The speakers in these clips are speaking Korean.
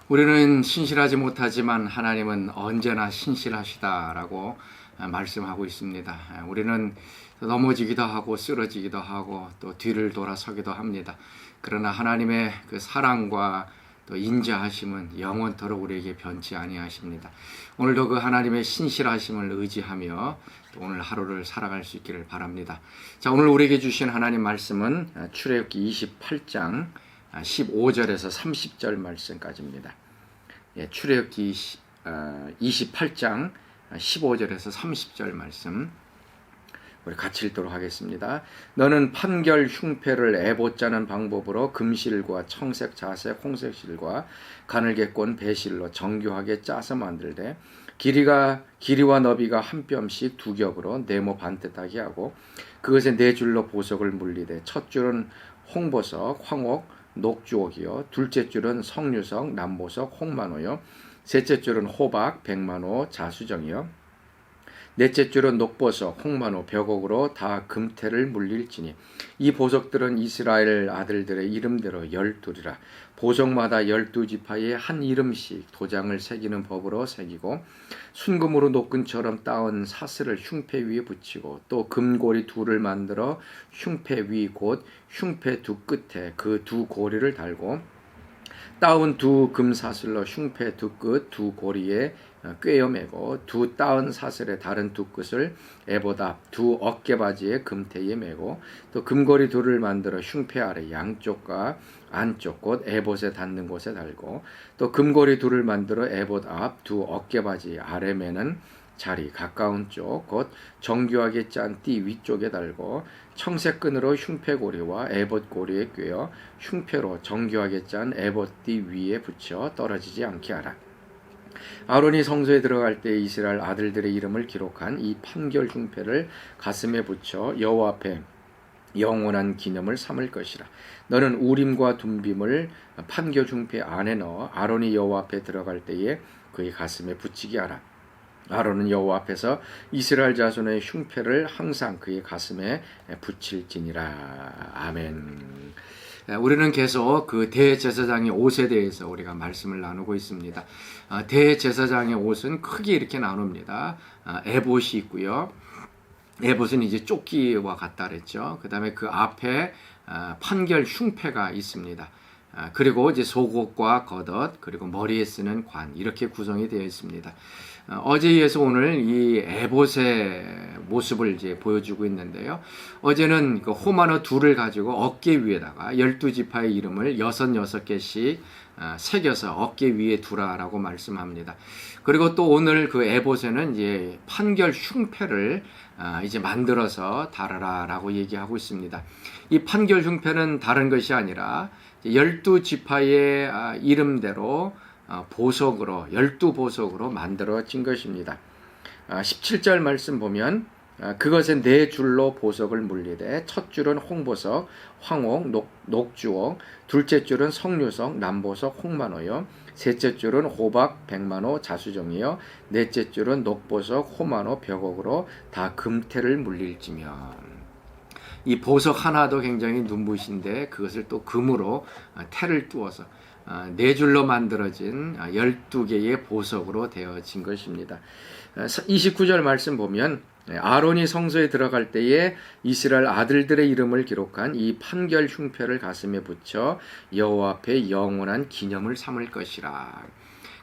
우리는 신실하지 못하지만 하나님은 언제나 신실하시다라고 말씀하고 있습니다. 우리는 넘어지기도 하고 쓰러지기도 하고 또 뒤를 돌아서기도 합니다. 그러나 하나님의 그 사랑과 또 인자하심은 영원토록 우리에게 변치 아니하십니다. 오늘도 그 하나님의 신실하심을 의지하며 또 오늘 하루를 살아갈 수 있기를 바랍니다. 자, 오늘 우리에게 주신 하나님 말씀은 출애굽기 28장 15절에서 30절 말씀까지입니다. 출애굽기 28장 15절에서 30절 말씀 우리 같이 읽도록 하겠습니다. 너는 판결 흉패를 에봇 짜는 방법으로 금실과 청색, 자색, 홍색실과 가늘게꼰 배실로 정교하게 짜서 만들되 길이와 너비가 한 뼘씩 두 겹으로 네모 반듯하게 하고 그것에 네 줄로 보석을 물리되 첫 줄은 홍보석, 황옥, 녹주옥이요 둘째 줄은 석류석, 남보석, 홍만호요 셋째 줄은 호박, 백만호, 자수정이요 넷째 줄은 녹보석, 홍만호, 벽옥으로 다 금태를 물릴지니 이 보석들은 이스라엘 아들들의 이름대로 12이라 보석마다 12지파에 한 이름씩 도장을 새기는 법으로 새기고 순금으로 노끈처럼 따은 사슬을 흉패 위에 붙이고 또 금고리 둘을 만들어 흉패 위 곧 흉패 두 끝에 그 두 고리를 달고 따은 두 금사슬로 흉패 두 끝 두 고리에 꿰어 매고 두 따은 사슬의 다른 두 끝을 에봇 앞 두 어깨바지에 금태에 매고 또 금고리 둘을 만들어 흉패 아래 양쪽과 안쪽 곧 에봇에 닿는 곳에 달고 또 금고리 둘을 만들어 에봇 앞 두 어깨바지 아래 매는 자리 가까운 쪽 곧 정교하게 짠 띠 위쪽에 달고 청색 끈으로 흉패고리와 에봇 고리에 꿰어 흉패로 정교하게 짠 에봇 띠 위에 붙여 떨어지지 않게 하라. 아론이 성소에 들어갈 때 이스라엘 아들들의 이름을 기록한 이 판결 흉패를 가슴에 붙여 여호와 앞에 영원한 기념을 삼을 것이라. 너는 우림과 둠빔을 판결 흉패 안에 넣어 아론이 여호와 앞에 들어갈 때에 그의 가슴에 붙이게 하라. 아론은 여호와 앞에서 이스라엘 자손의 흉패를 항상 그의 가슴에 붙일지니라. 아멘. 우리는 계속 그 대제사장의 옷에 대해서 우리가 말씀을 나누고 있습니다. 대제사장의 옷은 크게 이렇게 나눕니다. 에봇이 있고요. 에봇은 이제 조끼와 같다 그랬죠. 그 다음에 그 앞에 판결 흉패가 있습니다. 그리고 이제 속옷과 겉옷 그리고 머리에 쓰는 관 이렇게 구성이 되어 있습니다. 어제에 이어서 오늘 이 에봇의 모습을 이제 보여주고 있는데요. 어제는 그 호마노 둘을 가지고 어깨 위에다가 12지파의 이름을 6개씩 새겨서 어깨 위에 두라라고 말씀합니다. 그리고 또 오늘 그 에봇에는 이제 판결 흉패를 이제 만들어서 달아라라고 얘기하고 있습니다. 이 판결 흉패는 다른 것이 아니라 12지파의 이름대로 보석으로 12보석으로 만들어진 것입니다. 17절 말씀 보면 그것에 네 줄로 보석을 물리되 첫 줄은 홍보석, 황옥, 녹주옥, 둘째 줄은 석류석, 남보석, 홍만호요 셋째 줄은 호박, 백만호, 자수정이요 넷째 줄은 녹보석, 호만호, 벽옥으로 다 금태를 물릴지며 이 보석 하나도 굉장히 눈부신데 그것을 또 금으로 태를 뚜어서 네 줄로 만들어진 12개의 보석으로 되어진 것입니다. 29절 말씀 보면 아론이 성소에 들어갈 때에 이스라엘 아들들의 이름을 기록한 이 판결 흉패를 가슴에 붙여 여호와 앞에 영원한 기념을 삼을 것이라.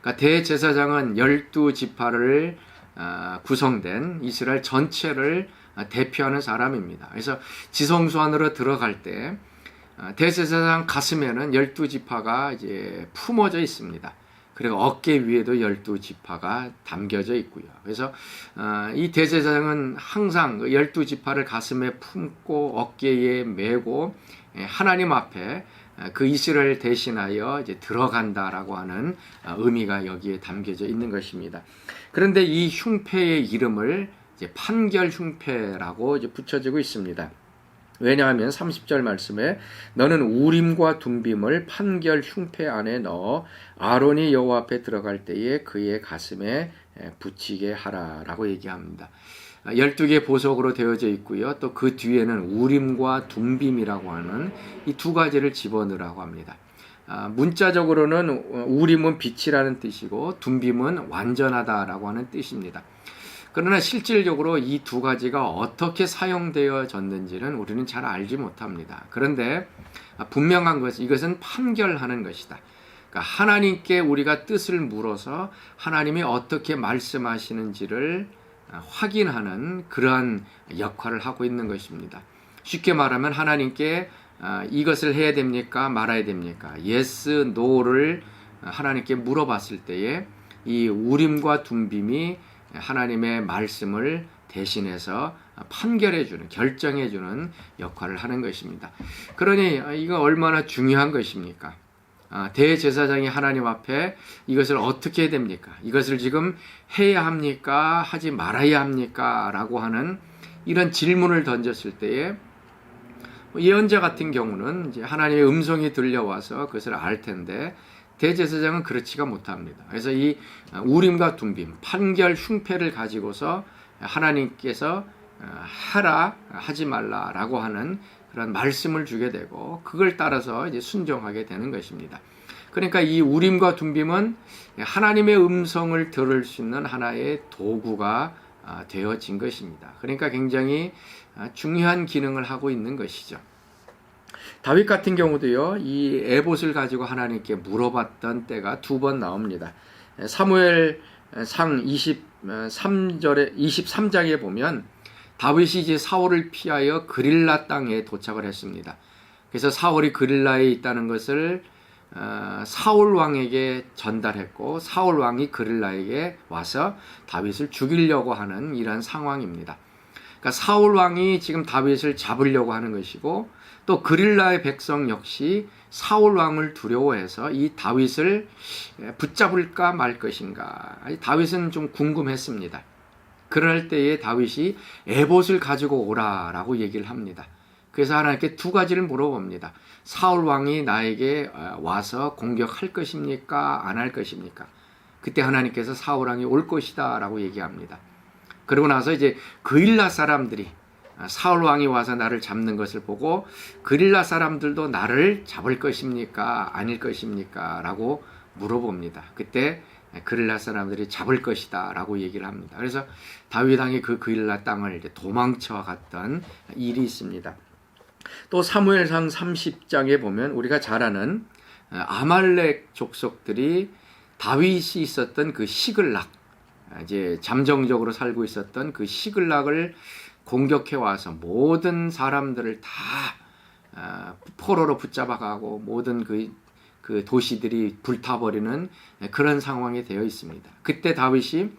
그러니까 대제사장은 12지파를 구성된 이스라엘 전체를 대표하는 사람입니다. 그래서 지성소 안으로 들어갈 때 대제사장 가슴에는 12지파가 이제 품어져 있습니다. 그리고 어깨 위에도 12지파가 담겨져 있고요. 그래서 이 대제사장은 항상 12지파를 가슴에 품고 어깨에 메고 하나님 앞에 그 이스라엘 대신하여 이제 들어간다라고 하는 의미가 여기에 담겨져 있는 것입니다. 그런데 이 흉패의 이름을 이제 판결 흉패라고 이제 붙여지고 있습니다. 왜냐하면 30절 말씀에 너는 우림과 둠빔을 판결 흉패 안에 넣어 아론이 여호와 앞에 들어갈 때에 그의 가슴에 붙이게 하라라고 얘기합니다. 12개 보석으로 되어져 있고요. 또 그 뒤에는 우림과 둠빔이라고 하는 이 두 가지를 집어넣으라고 합니다. 문자적으로는 우림은 빛이라는 뜻이고 둠빔은 완전하다라고 하는 뜻입니다. 그러나 실질적으로 이 두 가지가 어떻게 사용되어졌는지는 우리는 잘 알지 못합니다. 그런데 분명한 것은 이것은 판결하는 것이다. 그러니까 하나님께 우리가 뜻을 물어서 하나님이 어떻게 말씀하시는지를 확인하는 그러한 역할을 하고 있는 것입니다. 쉽게 말하면 하나님께 이것을 해야 됩니까? 말아야 됩니까? yes, no를 하나님께 물어봤을 때에 이 우림과 둠빔이 하나님의 말씀을 대신해서 판결해주는, 결정해주는 역할을 하는 것입니다. 그러니 이거 얼마나 중요한 것입니까? 대제사장이 하나님 앞에 이것을 어떻게 해야 됩니까? 이것을 지금 해야 합니까? 하지 말아야 합니까? 라고 하는 이런 질문을 던졌을 때에 예언자 같은 경우는 이제 하나님의 음성이 들려와서 그것을 알 텐데 대제사장은 그렇지가 못합니다. 그래서 이 우림과 둠빔, 판결 흉패를 가지고서 하나님께서 하라, 하지 말라라고 하는 그런 말씀을 주게 되고 그걸 따라서 이제 순종하게 되는 것입니다. 그러니까 이 우림과 둠빔은 하나님의 음성을 들을 수 있는 하나의 도구가 되어진 것입니다. 그러니까 굉장히 중요한 기능을 하고 있는 것이죠. 다윗 같은 경우도요, 이 에봇을 가지고 하나님께 물어봤던 때가 두 번 나옵니다. 사무엘상 23장에 보면 다윗이 이제 사울을 피하여 그릴라 땅에 도착을 했습니다. 그래서 사울이 그릴라에 있다는 것을 사울 왕에게 전달했고 사울 왕이 그릴라에게 와서 다윗을 죽이려고 하는 이런 상황입니다. 그러니까 사울 왕이 지금 다윗을 잡으려고 하는 것이고 또 그릴라의 백성 역시 사울 왕을 두려워해서 이 다윗을 붙잡을까 말 것인가. 다윗은 좀 궁금했습니다. 그럴 때에 다윗이 에봇을 가지고 오라라고 얘기를 합니다. 그래서 하나님께 두 가지를 물어봅니다. 사울 왕이 나에게 와서 공격할 것입니까? 안 할 것입니까? 그때 하나님께서 사울 왕이 올 것이다 라고 얘기합니다. 그러고 나서 이제 그릴라 사람들이 사울 왕이 와서 나를 잡는 것을 보고 그릴라 사람들도 나를 잡을 것입니까? 아닐 것입니까? 라고 물어봅니다. 그때 그릴라 사람들이 잡을 것이다 라고 얘기를 합니다. 그래서 다윗 왕이 그 그릴라 땅을 이제 도망쳐 갔던 일이 있습니다. 또 사무엘상 30장에 보면 우리가 잘 아는 아말렉 족속들이 다윗이 있었던 그 시글락, 이제 잠정적으로 살고 있었던 그 시글락을 공격해 와서 모든 사람들을 다 포로로 붙잡아가고 모든 그 도시들이 불타버리는 그런 상황이 되어 있습니다. 그때 다윗이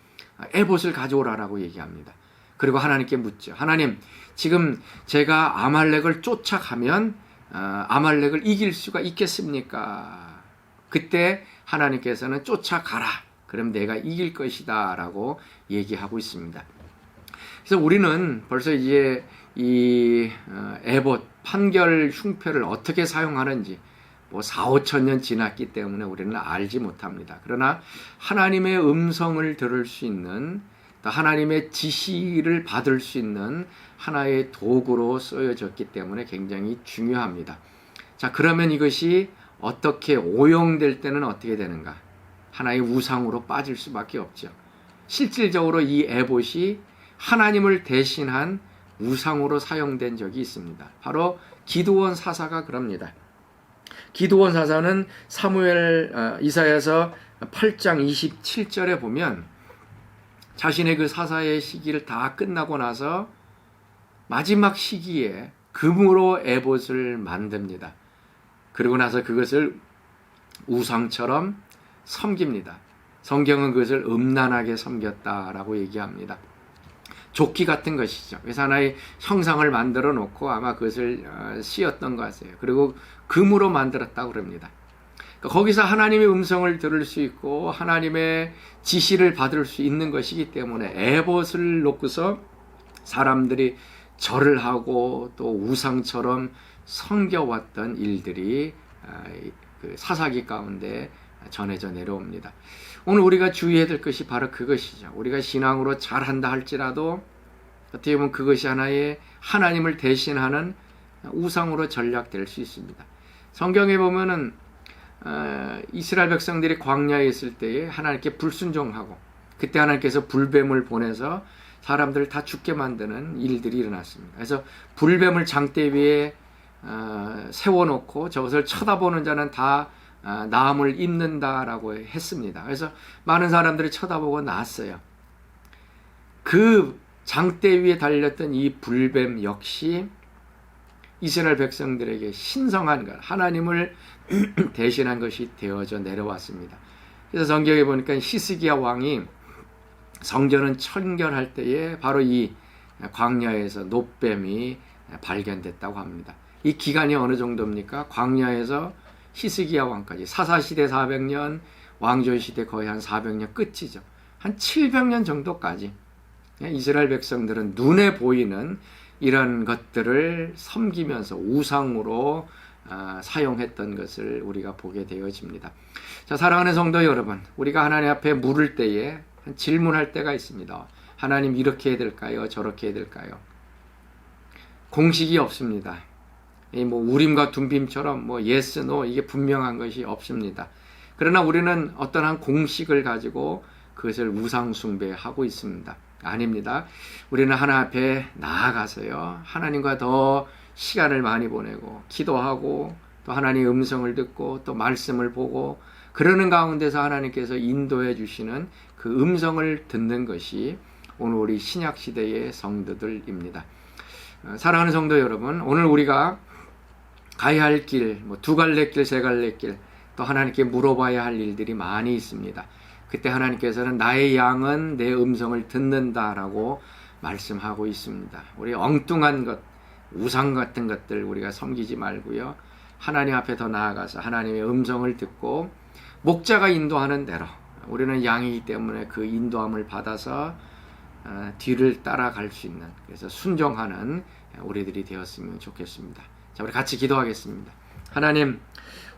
에봇을 가져오라라고 얘기합니다. 그리고 하나님께 묻죠. 하나님, 지금 제가 아말렉을 쫓아가면 아말렉을 이길 수가 있겠습니까? 그때 하나님께서는 쫓아가라. 그럼 내가 이길 것이다 라고 얘기하고 있습니다. 그래서 우리는 벌써 이제 이 에봇 판결 흉패를 어떻게 사용하는지 4, 5천 년 지났기 때문에 우리는 알지 못합니다. 그러나 하나님의 음성을 들을 수 있는, 또 하나님의 지시를 받을 수 있는 하나의 도구로 쓰여졌기 때문에 굉장히 중요합니다. 자, 그러면 이것이 어떻게 오용될 때는 어떻게 되는가? 하나의 우상으로 빠질 수밖에 없죠. 실질적으로 이 에봇이 하나님을 대신한 우상으로 사용된 적이 있습니다. 바로 기드온 사사가 그럽니다. 기드온 사사는 이사야서 8장 27절에 보면 자신의 그 사사의 시기를 다 끝나고 나서 마지막 시기에 금으로 에봇을 만듭니다. 그리고 나서 그것을 우상처럼 섬깁니다. 성경은 그것을 음란하게 섬겼다라고 얘기합니다. 조끼 같은 것이죠. 그래서 하나의 형상을 만들어 놓고 아마 그것을 씌었던 것 같아요. 그리고 금으로 만들었다고 그럽니다. 거기서 하나님의 음성을 들을 수 있고 하나님의 지시를 받을 수 있는 것이기 때문에 에봇을 놓고서 사람들이 절을 하고 또 우상처럼 섬겨왔던 일들이 그 사사기 가운데 전해져 내려옵니다. 오늘 우리가 주의해야 될 것이 바로 그것이죠. 우리가 신앙으로 잘한다 할지라도 어떻게 보면 그것이 하나의 하나님을 대신하는 우상으로 전락될 수 있습니다. 성경에 보면은 이스라엘 백성들이 광야에 있을 때에 하나님께 불순종하고 그때 하나님께서 불뱀을 보내서 사람들을 다 죽게 만드는 일들이 일어났습니다. 그래서 불뱀을 장대 위에 세워놓고 저것을 쳐다보는 자는 다 나음을 입는다라고 했습니다. 그래서 많은 사람들이 쳐다보고 났어요. 그 장대 위에 달렸던 이 불뱀 역시 이스라엘 백성들에게 신성한 것, 하나님을 대신한 것이 되어져 내려왔습니다. 그래서 성경에 보니까 히스기야 왕이 성전을 청결할 때에 바로 이 광야에서 놋뱀이 발견됐다고 합니다. 이 기간이 어느 정도입니까? 광야에서 히스기야 왕까지 사사시대 400년, 왕조시대 거의 한 400년 끝이죠. 한 700년 정도까지 이스라엘 백성들은 눈에 보이는 이런 것들을 섬기면서 우상으로 사용했던 것을 우리가 보게 되어집니다. 자, 사랑하는 성도 여러분, 우리가 하나님 앞에 물을 때에 질문할 때가 있습니다. 하나님 이렇게 해야 될까요? 저렇게 해야 될까요? 공식이 없습니다. 우림과 둠빔처럼 yes, no 이게 분명한 것이 없습니다. 그러나 우리는 어떤 한 공식을 가지고 그것을 우상 숭배하고 있습니다. 아닙니다. 우리는 하나님 앞에 나아가서요. 하나님과 더 시간을 많이 보내고 기도하고 또 하나님의 음성을 듣고 또 말씀을 보고 그러는 가운데서 하나님께서 인도해 주시는 그 음성을 듣는 것이 오늘 우리 신약 시대의 성도들입니다. 사랑하는 성도 여러분, 오늘 우리가 가야 할 길, 두 갈래 길, 세 갈래 길, 또 하나님께 물어봐야 할 일들이 많이 있습니다. 그때 하나님께서는 나의 양은 내 음성을 듣는다라고 말씀하고 있습니다. 우리 엉뚱한 것, 우상 같은 것들 우리가 섬기지 말고요. 하나님 앞에 더 나아가서 하나님의 음성을 듣고 목자가 인도하는 대로 우리는 양이기 때문에 그 인도함을 받아서 뒤를 따라갈 수 있는, 그래서 순종하는 우리들이 되었으면 좋겠습니다. 자, 우리 같이 기도하겠습니다. 하나님,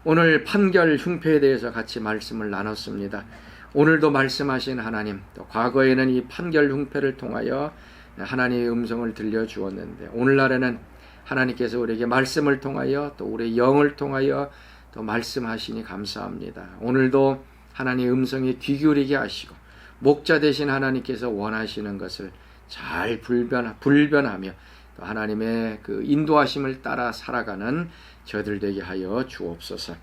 오늘 판결 흉패에 대해서 같이 말씀을 나눴습니다. 오늘도 말씀하신 하나님, 또 과거에는 이 판결 흉패를 통하여 하나님의 음성을 들려주었는데 오늘날에는 하나님께서 우리에게 말씀을 통하여 또 우리의 영을 통하여 또 말씀하시니 감사합니다. 오늘도 하나님의 음성에 귀 기울이게 하시고 목자 되신 하나님께서 원하시는 것을 잘 불변하며 또 하나님의 그 인도하심을 따라 살아가는 저들 되게 하여 주옵소서.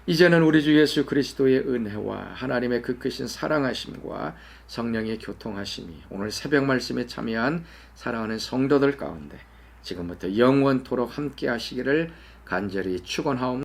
이제는 우리 주 예수 그리스도의 은혜와 하나님의 그 크신 사랑하심과 성령의 교통하심이 오늘 새벽 말씀에 참여한 사랑하는 성도들 가운데 지금부터 영원토록 함께 하시기를 간절히 축원하옵나이다.